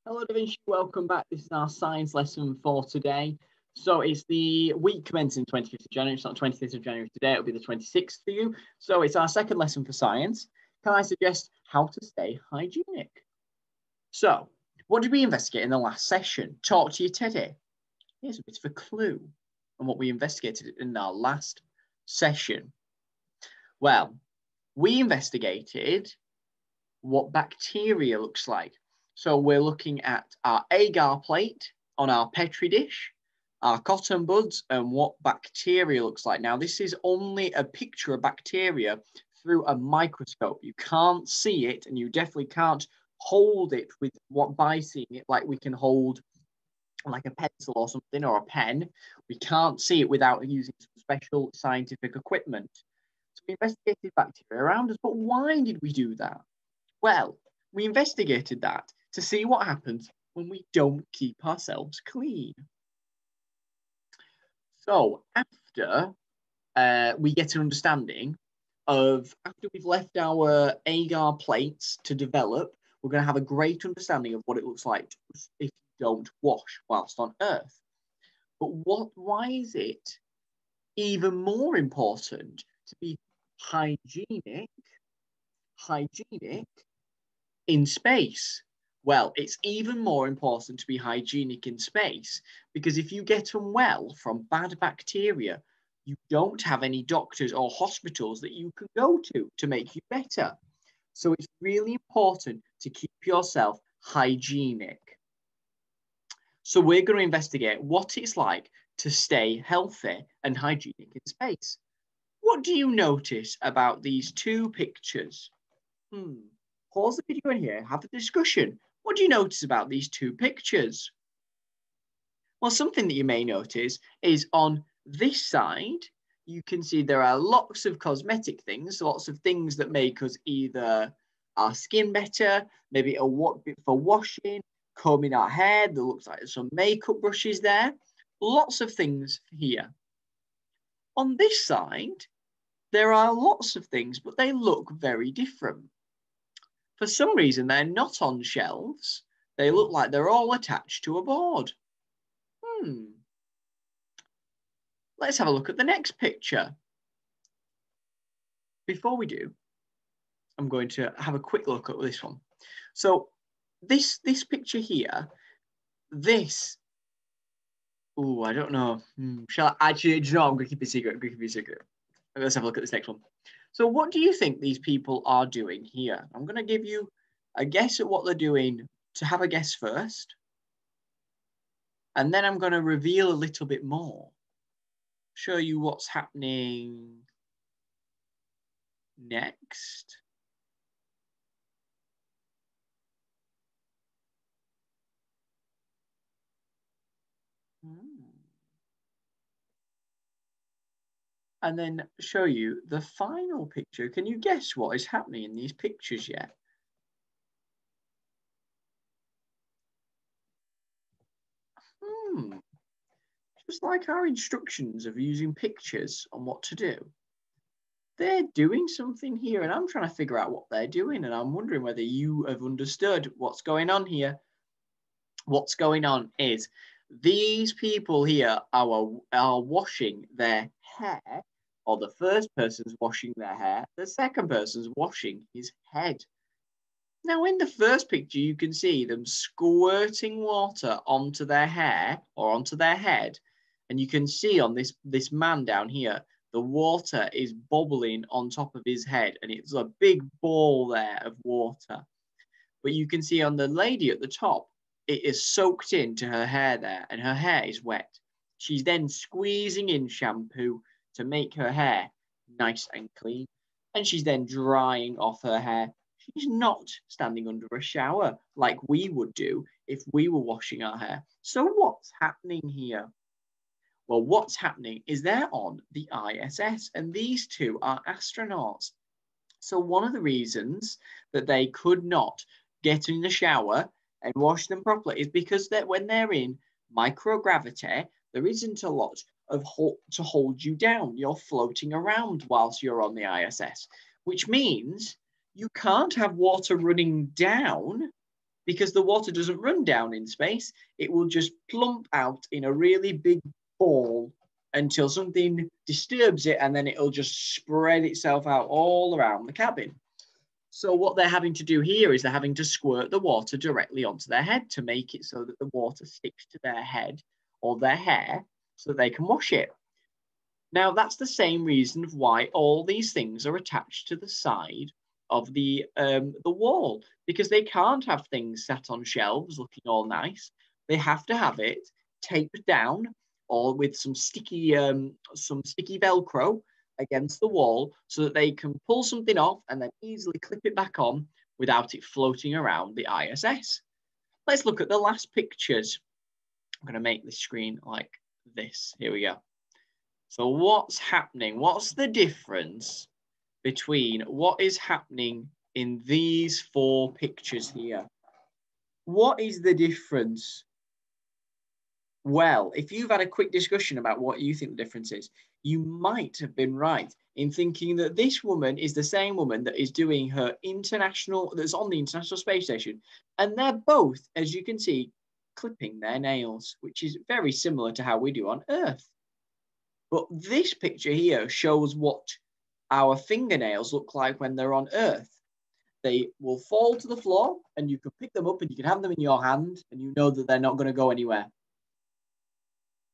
Hello, Da Vinci. Welcome back. This is our science lesson for today. So it's the week commencing 25th of January. It's not 25th of January today. It'll be the 26th for you. So it's our second lesson for science. Can I suggest how to stay hygienic? So what did we investigate in the last session? Talk to you, Teddy. Here's a bit of a clue on what we investigated in our last session. Well, we investigated what bacteria looks like. So we're looking at our agar plate on our Petri dish, our cotton buds, and what bacteria looks like. Now, this is only a picture of bacteria through a microscope. You can't see it, and you definitely can't hold it with by seeing it like we can hold like a pencil or something or a pen. We can't see it without using some special scientific equipment. So we investigated bacteria around us, but why did we do that? Well, we investigated that to see what happens when we don't keep ourselves clean. So after we get an understanding of, after we've left our agar plates to develop, we're going to have a great understanding of what it looks like if you don't wash whilst on Earth. But why is it even more important to be hygienic in space? Well, it's even more important to be hygienic in space because if you get unwell from bad bacteria, you don't have any doctors or hospitals that you can go to make you better. So it's really important to keep yourself hygienic. So we're going to investigate what it's like to stay healthy and hygienic in space. What do you notice about these two pictures? Pause the video in here, have a discussion. What do you notice about these two pictures? Well, something that you may notice is on this side, you can see there are lots of cosmetic things, lots of things that make us either our skin better, maybe a bit for washing, combing our hair. There looks like there's some makeup brushes there. Lots of things here. On this side, there are lots of things, but they look very different. For some reason, they're not on shelves. They look like they're all attached to a board. Let's have a look at the next picture. Before we do, I'm going to have a quick look at this one. So this picture here, I don't know. Shall I actually, I'm going to keep it secret. Let's have a look at this next one. So what do you think these people are doing here? I'm going to give you a guess at what they're doing to have a guess first. And then I'm going to reveal a little bit more. Show you what's happening next. And then show you the final picture. Can you guess what is happening in these pictures yet? Just like our instructions of using pictures on what to do. They're doing something here, and I'm trying to figure out what they're doing, and I'm wondering whether you have understood what's going on here. What's going on is these people here are washing their hair, or the first person's washing their hair, the second person's washing his head. Now, in the first picture, you can see them squirting water onto their hair or onto their head. And you can see on this man down here, the water is bubbling on top of his head. And it's a big ball there of water. But you can see on the lady at the top, it is soaked into her hair there. And her hair is wet. She's then squeezing in shampoo to make her hair nice and clean. And she's then drying off her hair. She's not standing under a shower like we would do if we were washing our hair. So what's happening here? Well, what's happening is they're on the ISS, and these two are astronauts. So one of the reasons that they could not get in the shower and wash them properly is because when they're in microgravity, there isn't a lot of to hold you down. You're floating around whilst you're on the ISS, which means you can't have water running down because the water doesn't run down in space. It will just plump out in a really big ball until something disturbs it, and then it'll just spread itself out all around the cabin. So what they're having to do here is they're having to squirt the water directly onto their head to make it so that the water sticks to their head or their hair so that they can wash it. Now, that's the same reason why all these things are attached to the side of the wall, because they can't have things sat on shelves looking all nice. They have to have it taped down or with some sticky Velcro against the wall so that they can pull something off and then easily clip it back on without it floating around the ISS. Let's look at the last pictures. I'm going to make the screen like this. Here we go. So what's happening? What's the difference between what is happening in these 4 pictures here? What is the difference? Well, if you've had a quick discussion about what you think the difference is, you might have been right in thinking that this woman is the same woman that is doing her that's on the International Space Station. And they're both, as you can see, clipping their nails, which is very similar to how we do on Earth. But this picture here shows what our fingernails look like when they're on Earth. They will fall to the floor and you can pick them up and you can have them in your hand and you know that they're not going to go anywhere.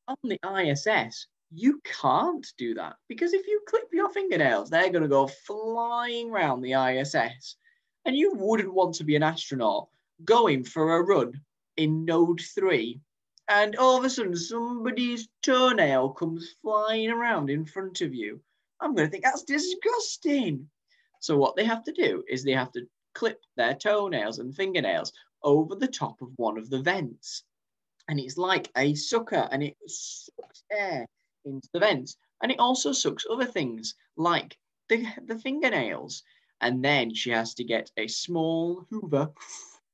On the ISS, you can't do that because if you clip your fingernails, they're going to go flying around the ISS. And you wouldn't want to be an astronaut going for a run in Node 3 and all of a sudden somebody's toenail comes flying around in front of you. I'm going to think that's disgusting. So what they have to do is they have to clip their toenails and fingernails over the top of one of the vents. And it's like a sucker and it sucks air into the vents. And it also sucks other things like the fingernails. And then she has to get a small Hoover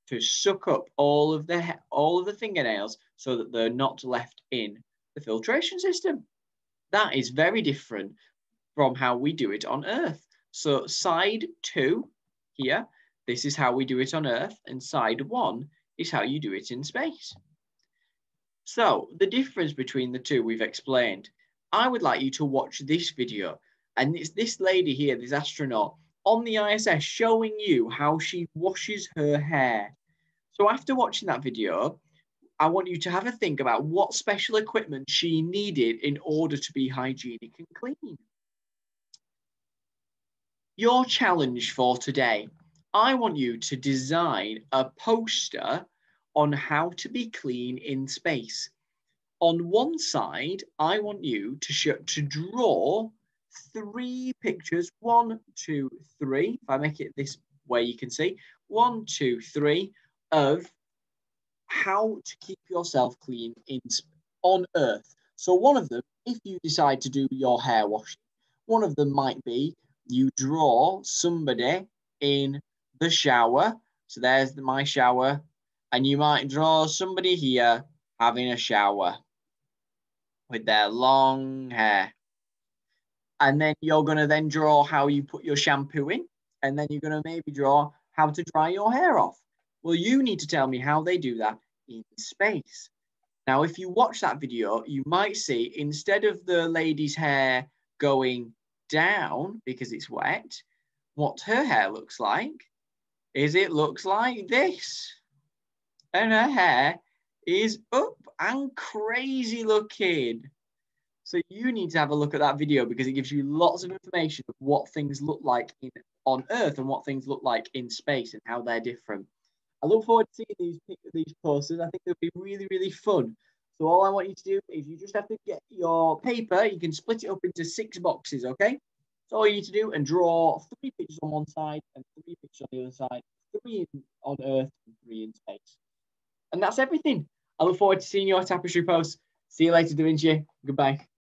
to suck up all of the fingernails so that they're not left in the filtration system. That is very different from how we do it on Earth. So side 2 here, this is how we do it on Earth, and side 1 is how you do it in space. So the difference between the two we've explained. I would like you to watch this video, and it's this lady here, this astronaut, on the ISS showing you how she washes her hair. So after watching that video, I want you to have a think about what special equipment she needed in order to be hygienic and clean. Your challenge for today, I want you to design a poster on how to be clean in space. On one side, I want you to draw 3 pictures, 1, 2, 3. If I make it this way, you can see 1, 2, 3 of how to keep yourself clean on Earth. So one of them, if you decide to do your hair washing, one of them might be you draw somebody in the shower. So there's my shower. And you might draw somebody here having a shower with their long hair. And then you're going to then draw how you put your shampoo in. And then you're going to maybe draw how to dry your hair off. Well, you need to tell me how they do that in space. Now, if you watch that video, you might see instead of the lady's hair going down because it's wet, what her hair looks like is it looks like this. And her hair is up and crazy looking. So you need to have a look at that video because it gives you lots of information of what things look like on Earth and what things look like in space and how they're different. I look forward to seeing these posters. I think they'll be really, really fun. So all I want you to do is you just have to get your paper. You can split it up into 6 boxes, okay? That's all you need to do, and draw 3 pictures on one side and 3 pictures on the other side, 3 on Earth and 3 in space. And that's everything. I look forward to seeing your tapestry posts. See you later, Da Vinci. Goodbye.